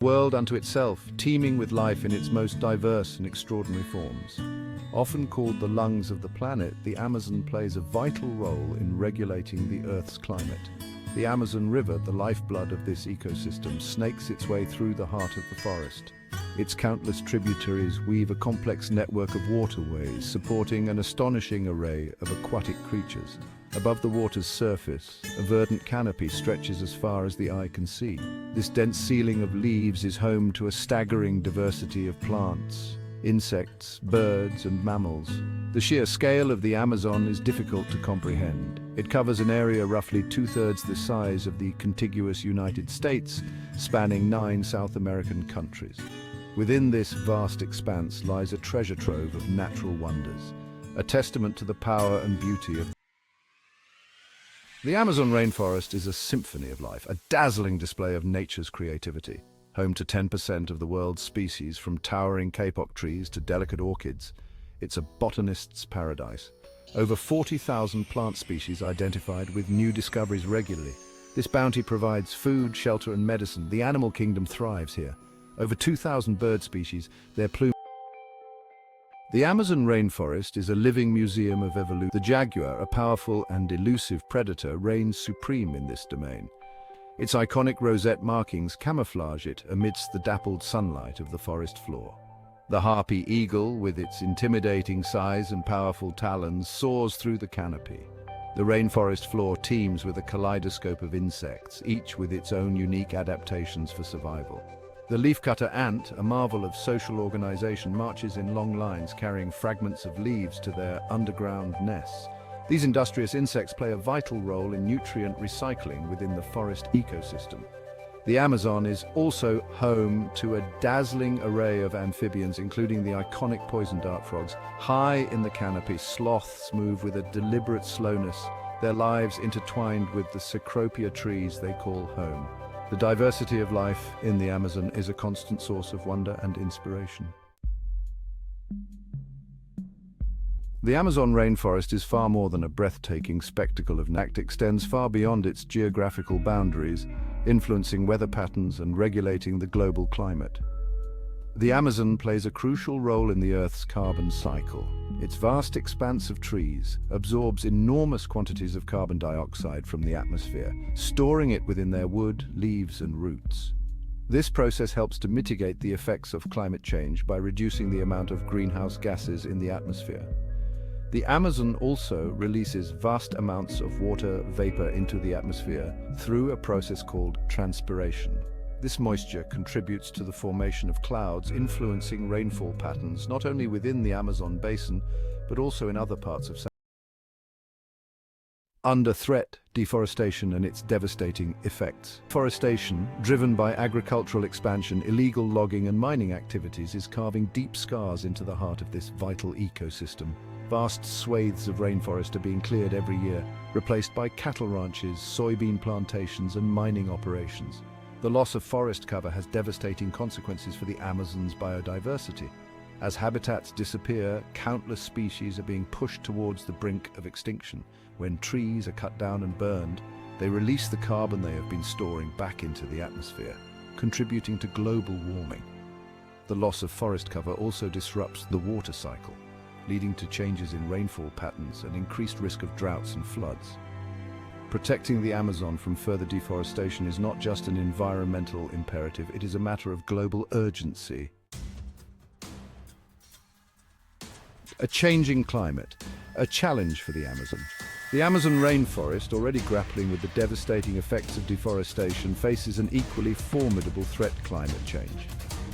World unto itself, teeming with life in its most diverse and extraordinary forms. Often called the lungs of the planet, the Amazon plays a vital role in regulating the Earth's climate. The Amazon River, the lifeblood of this ecosystem, snakes its way through the heart of the forest. Its countless tributaries weave a complex network of waterways, supporting an astonishing array of aquatic creatures. Above the water's surface, a verdant canopy stretches as far as the eye can see. This dense ceiling of leaves is home to a staggering diversity of plants, insects, birds, and mammals. The sheer scale of the Amazon is difficult to comprehend. It covers an area roughly two-thirds the size of the contiguous United States, spanning 9 South American countries. Within this vast expanse lies a treasure trove of natural wonders, a testament to the power and beauty of the Amazon rainforest. Is a symphony of life, a dazzling display of nature's creativity. Home to 10% of the world's species, from towering kapok trees to delicate orchids, it's a botanist's paradise. Over 40,000 plant species identified, with new discoveries regularly. This bounty provides food, shelter, and medicine. The animal kingdom thrives here. Over 2,000 bird species, their plume. The Amazon rainforest is a living museum of evolution. The jaguar, a powerful and elusive predator, reigns supreme in this domain. Its iconic rosette markings camouflage it amidst the dappled sunlight of the forest floor. The harpy eagle, with its intimidating size and powerful talons, soars through the canopy. The rainforest floor teems with a kaleidoscope of insects, each with its own unique adaptations for survival. The leafcutter ant, a marvel of social organization, marches in long lines carrying fragments of leaves to their underground nests. These industrious insects play a vital role in nutrient recycling within the forest ecosystem. The Amazon is also home to a dazzling array of amphibians, including the iconic poison dart frogs. High in the canopy, sloths move with a deliberate slowness, their lives intertwined with the cecropia trees they call home. The diversity of life in the Amazon is a constant source of wonder and inspiration. The Amazon rainforest is far more than a breathtaking spectacle of nature. It extends far beyond its geographical boundaries, influencing weather patterns and regulating the global climate. The Amazon plays a crucial role in the Earth's carbon cycle. Its vast expanse of trees absorbs enormous quantities of carbon dioxide from the atmosphere, storing it within their wood, leaves, and roots. This process helps to mitigate the effects of climate change by reducing the amount of greenhouse gases in the atmosphere. The Amazon also releases vast amounts of water vapor into the atmosphere through a process called transpiration. This moisture contributes to the formation of clouds, influencing rainfall patterns not only within the Amazon basin, but also in other parts of South. Under threat, deforestation and its devastating effects. Deforestation, driven by agricultural expansion, illegal logging and mining activities, is carving deep scars into the heart of this vital ecosystem. Vast swathes of rainforest are being cleared every year, replaced by cattle ranches, soybean plantations, and mining operations. The loss of forest cover has devastating consequences for the Amazon's biodiversity. As habitats disappear, countless species are being pushed towards the brink of extinction. When trees are cut down and burned, they release the carbon they have been storing back into the atmosphere, contributing to global warming. The loss of forest cover also disrupts the water cycle, leading to changes in rainfall patterns and increased risk of droughts and floods. Protecting the Amazon from further deforestation is not just an environmental imperative, it is a matter of global urgency. A changing climate, a challenge for the Amazon. The Amazon rainforest, already grappling with the devastating effects of deforestation, faces an equally formidable threat: climate change.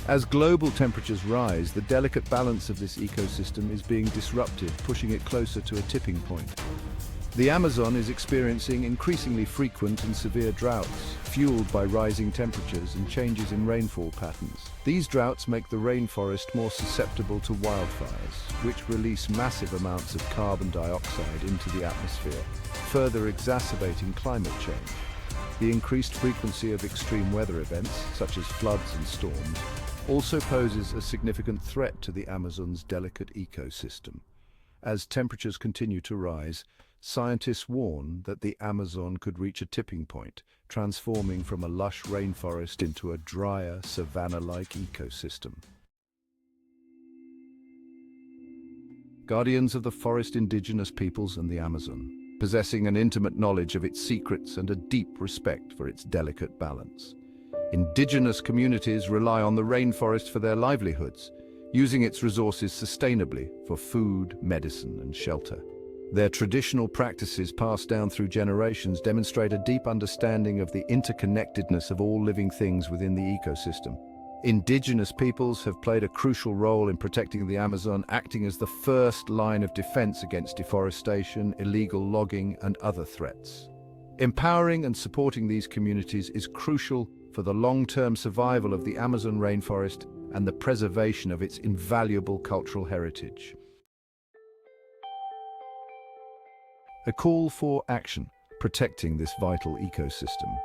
As global temperatures rise, the delicate balance of this ecosystem is being disrupted, pushing it closer to a tipping point. The Amazon is experiencing increasingly frequent and severe droughts, fueled by rising temperatures and changes in rainfall patterns. These droughts make the rainforest more susceptible to wildfires, which release massive amounts of carbon dioxide into the atmosphere, further exacerbating climate change. The increased frequency of extreme weather events, such as floods and storms, also poses a significant threat to the Amazon's delicate ecosystem. As temperatures continue to rise, scientists warn that the Amazon could reach a tipping point, transforming from a lush rainforest into a drier, savanna-like ecosystem. Guardians of the forest, indigenous peoples and the Amazon, possessing an intimate knowledge of its secrets and a deep respect for its delicate balance. Indigenous communities rely on the rainforest for their livelihoods, using its resources sustainably for food, medicine, and shelter. Their traditional practices passed down through generations demonstrate a deep understanding of the interconnectedness of all living things within the ecosystem. Indigenous peoples have played a crucial role in protecting the Amazon, acting as the first line of defense against deforestation, illegal logging, and other threats. Empowering and supporting these communities is crucial for the long-term survival of the Amazon rainforest and the preservation of its invaluable cultural heritage. A call for action, protecting this vital ecosystem.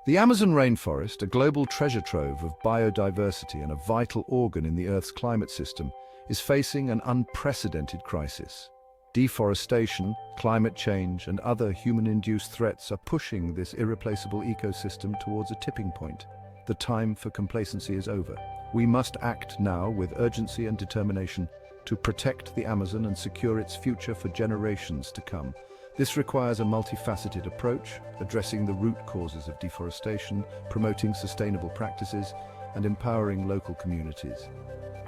The Amazon rainforest, a global treasure trove of biodiversity and a vital organ in the Earth's climate system, is facing an unprecedented crisis. Deforestation, climate change, and other human-induced threats are pushing this irreplaceable ecosystem towards a tipping point. The time for complacency is over. We must act now with urgency and determination to protect the Amazon and secure its future for generations to come. This requires a multifaceted approach, addressing the root causes of deforestation, promoting sustainable practices, and empowering local communities.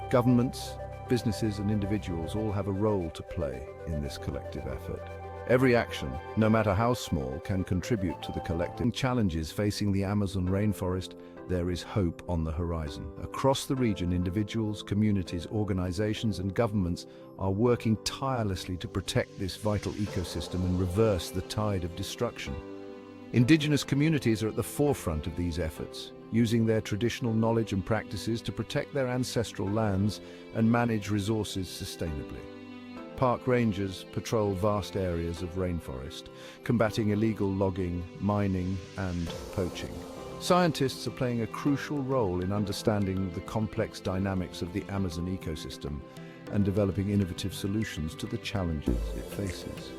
Governments, businesses, and individuals all have a role to play in this collective effort. Every action, no matter how small, can contribute to the collective challenges facing the Amazon rainforest. There is hope on the horizon. Across the region, individuals, communities, organizations, and governments are working tirelessly to protect this vital ecosystem and reverse the tide of destruction. Indigenous communities are at the forefront of these efforts, using their traditional knowledge and practices to protect their ancestral lands and manage resources sustainably. Park rangers patrol vast areas of rainforest, combating illegal logging, mining, and poaching. Scientists are playing a crucial role in understanding the complex dynamics of the Amazon ecosystem and developing innovative solutions to the challenges it faces.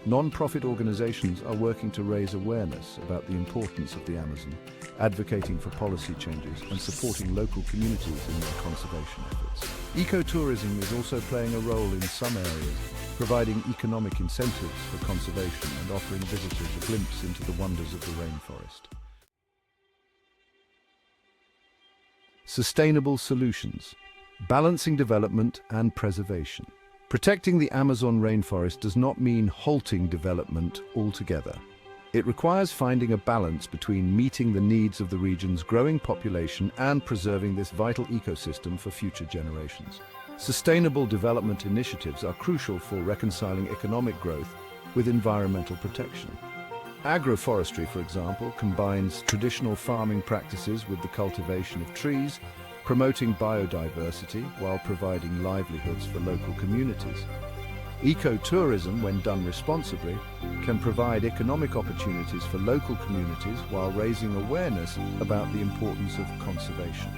Non-profit organizations are working to raise awareness about the importance of the Amazon, advocating for policy changes and supporting local communities in their conservation efforts. Ecotourism is also playing a role in some areas, providing economic incentives for conservation and offering visitors a glimpse into the wonders of the rainforest. Sustainable solutions, balancing development and preservation. Protecting the Amazon rainforest does not mean halting development altogether. It requires finding a balance between meeting the needs of the region's growing population and preserving this vital ecosystem for future generations. Sustainable development initiatives are crucial for reconciling economic growth with environmental protection. Agroforestry, for example, combines traditional farming practices with the cultivation of trees, promoting biodiversity while providing livelihoods for local communities. Ecotourism, when done responsibly, can provide economic opportunities for local communities while raising awareness about the importance of conservation.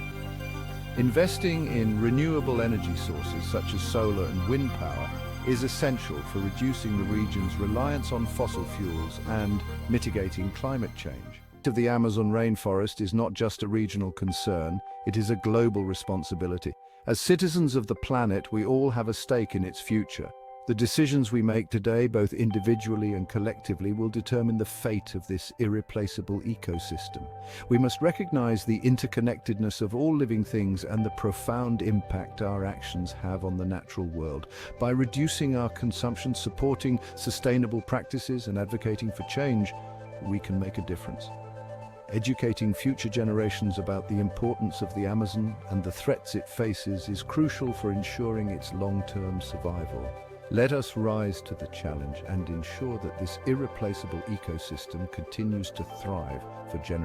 Investing in renewable energy sources such as solar and wind power is essential for reducing the region's reliance on fossil fuels and mitigating climate change. The Amazon rainforest is not just a regional concern, it is a global responsibility. As citizens of the planet, we all have a stake in its future. The decisions we make today, both individually and collectively, will determine the fate of this irreplaceable ecosystem. We must recognize the interconnectedness of all living things and the profound impact our actions have on the natural world. By reducing our consumption, supporting sustainable practices, and advocating for change, we can make a difference. Educating future generations about the importance of the Amazon and the threats it faces is crucial for ensuring its long-term survival. Let us rise to the challenge and ensure that this irreplaceable ecosystem continues to thrive for generations.